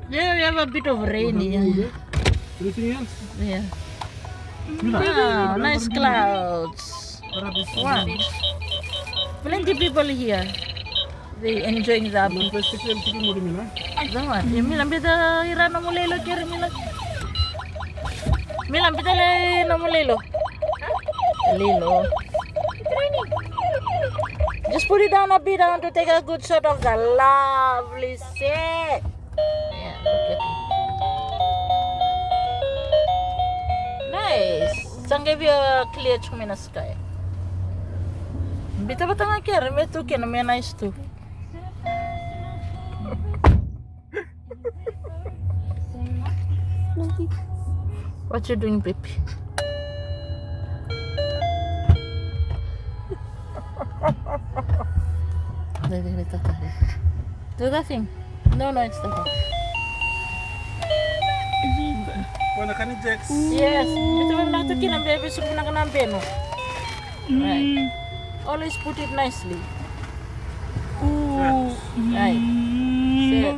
Yeah, we have a bit of rain here. Anything else? Yeah. Wow, nice clouds. Wow. Plenty people here. They enjoying the beach. Zaman, ya milan beda ira no mulelo kiri milan. Milan beda le no mulelo. Lilo. Just put it down a bit. I want to take a good shot of the lovely sea. Yeah, look at it. Nice. Can give you a clear chumina sky. Bita batanga kere me tu kena me nice too. What you doing, baby? Do that thing. No, it's the thing. Wanna can it Jax? Yes. Ito ba na ito kinambe? Gusto mo na kanambe, no? Right. Always put it nicely. Right. Sit.